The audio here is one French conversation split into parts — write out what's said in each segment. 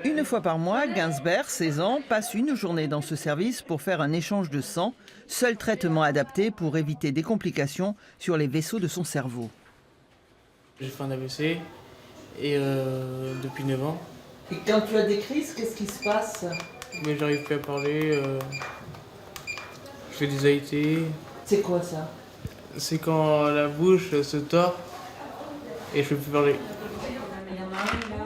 Une fois par mois, Gainsbert, 16 ans, passe une journée dans ce service pour faire un échange de sang, seul traitement adapté pour éviter des complications sur les vaisseaux de son cerveau. J'ai fait un AVC et depuis 9 ans, Et quand tu as des crises, qu'est-ce qui se passe? mais j'arrive plus à parler, je fais des AIT. C'est quoi ça? C'est quand la bouche se tord et je peux plus parler.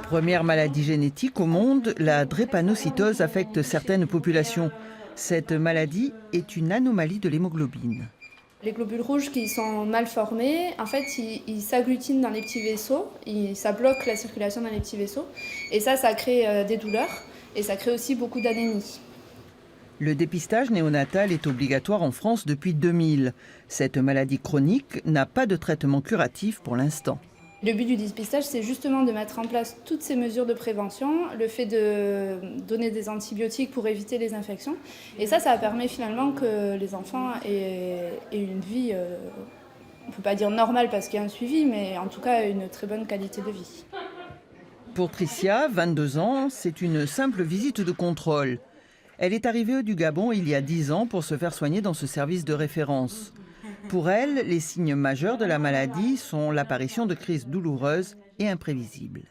Première maladie génétique au monde, la drépanocytose affecte certaines populations. Cette maladie est une anomalie de l'hémoglobine. Les globules rouges qui sont mal formés, en fait, ils s'agglutinent dans les petits vaisseaux, ça bloque la circulation dans les petits vaisseaux. Et ça crée des douleurs et ça crée aussi beaucoup d'anémie. Le dépistage néonatal est obligatoire en France depuis 2000. Cette maladie chronique n'a pas de traitement curatif pour l'instant. Le but du dépistage, c'est justement de mettre en place toutes ces mesures de prévention, le fait de donner des antibiotiques pour éviter les infections. Et ça permet finalement que les enfants aient une vie, on ne peut pas dire normale parce qu'il y a un suivi, mais en tout cas une très bonne qualité de vie. Pour Tricia, 22 ans, c'est une simple visite de contrôle. Elle est arrivée du Gabon il y a 10 ans pour se faire soigner dans ce service de référence. Pour elle, les signes majeurs de la maladie sont l'apparition de crises douloureuses et imprévisibles.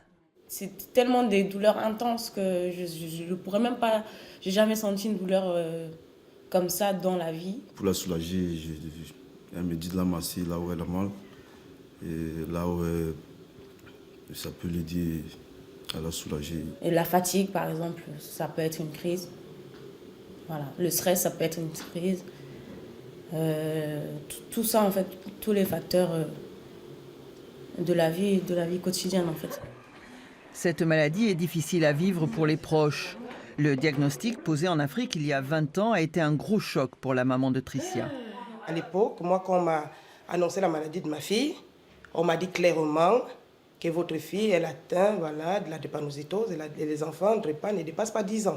C'est tellement des douleurs intenses que je ne pourrais même pas... J'ai jamais senti une douleur comme ça dans la vie. Pour la soulager, elle me dit de la masser là où elle a mal. Et là où ça peut l'aider à la soulager. Et la fatigue, par exemple, ça peut être une crise. Voilà. Le stress, ça peut être une crise. Tout ça, en fait, tous les facteurs de la vie quotidienne, en fait. Cette maladie est difficile à vivre pour les proches. Le diagnostic posé en Afrique il y a 20 ans a été un gros choc pour la maman de Tricia. À l'époque, moi, quand on m'a annoncé la maladie de ma fille, on m'a dit clairement que votre fille, elle atteint de la drépanocytose et les enfants de drépane ne dépassent pas 10 ans.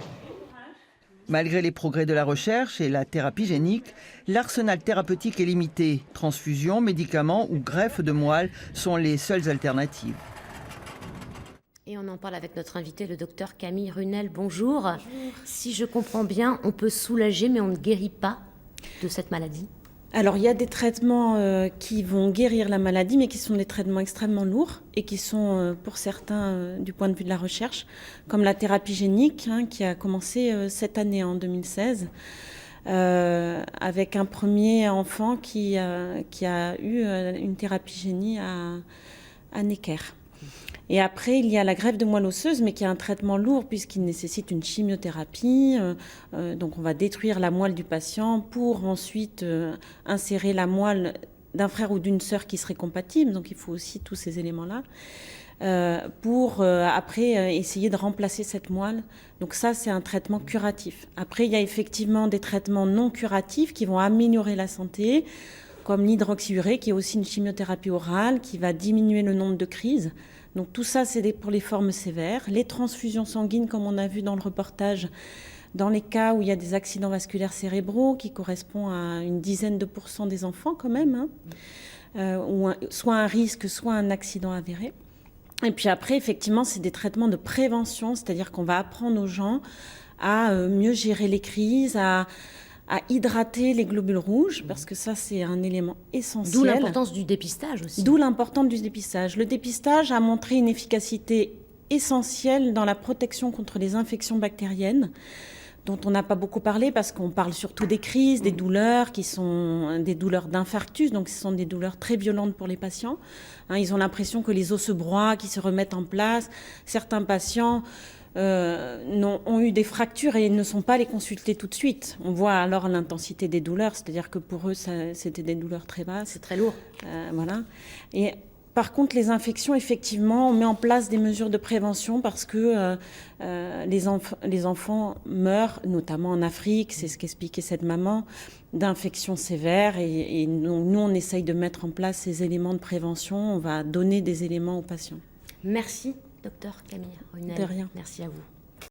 Malgré les progrès de la recherche et la thérapie génique, l'arsenal thérapeutique est limité. Transfusion, médicaments ou greffe de moelle sont les seules alternatives. Et on en parle avec notre invité, le docteur Camille Runel. Bonjour. Bonjour. Si je comprends bien, on peut soulager, mais on ne guérit pas de cette maladie. Alors, il y a des traitements qui vont guérir la maladie, mais qui sont des traitements extrêmement lourds et qui sont, pour certains, du point de vue de la recherche, comme la thérapie génique, qui a commencé cette année, en 2016, avec un premier enfant qui a eu une thérapie génie à Necker. Et après, il y a la greffe de moelle osseuse, mais qui est un traitement lourd puisqu'il nécessite une chimiothérapie. Donc on va détruire la moelle du patient pour ensuite insérer la moelle d'un frère ou d'une sœur qui serait compatible. Donc il faut aussi tous ces éléments-là pour après essayer de remplacer cette moelle. Donc ça, c'est un traitement curatif. Après, il y a effectivement des traitements non curatifs qui vont améliorer la santé, comme l'hydroxyurée, qui est aussi une chimiothérapie orale, qui va diminuer le nombre de crises. Donc tout ça, c'est pour les formes sévères. Les transfusions sanguines, comme on a vu dans le reportage, dans les cas où il y a des accidents vasculaires cérébraux, qui correspond à une dizaine de % des enfants quand même, ou soit un risque, soit un accident avéré. Et puis après, effectivement, c'est des traitements de prévention, c'est-à-dire qu'on va apprendre aux gens à mieux gérer les crises, à hydrater les globules rouges, parce que ça, c'est un élément essentiel. D'où l'importance du dépistage aussi. D'où l'importance du dépistage. Le dépistage a montré une efficacité essentielle dans la protection contre les infections bactériennes, dont on n'a pas beaucoup parlé, parce qu'on parle surtout des crises, des douleurs, qui sont des douleurs d'infarctus, donc ce sont des douleurs très violentes pour les patients. Ils ont l'impression que les os se broient, qu'ils se remettent en place. Certains patients ont eu des fractures et ne sont pas allés consulter tout de suite. On voit alors l'intensité des douleurs, c'est-à-dire que pour eux, c'était des douleurs très basses. C'est très lourd. Voilà. Et par contre, les infections, effectivement, on met en place des mesures de prévention parce que les enfants meurent, notamment en Afrique, c'est ce qu'expliquait cette maman, d'infections sévères. Et nous, on essaye de mettre en place ces éléments de prévention. On va donner des éléments aux patients. Merci, docteur Camille Runel. De rien. Merci à vous.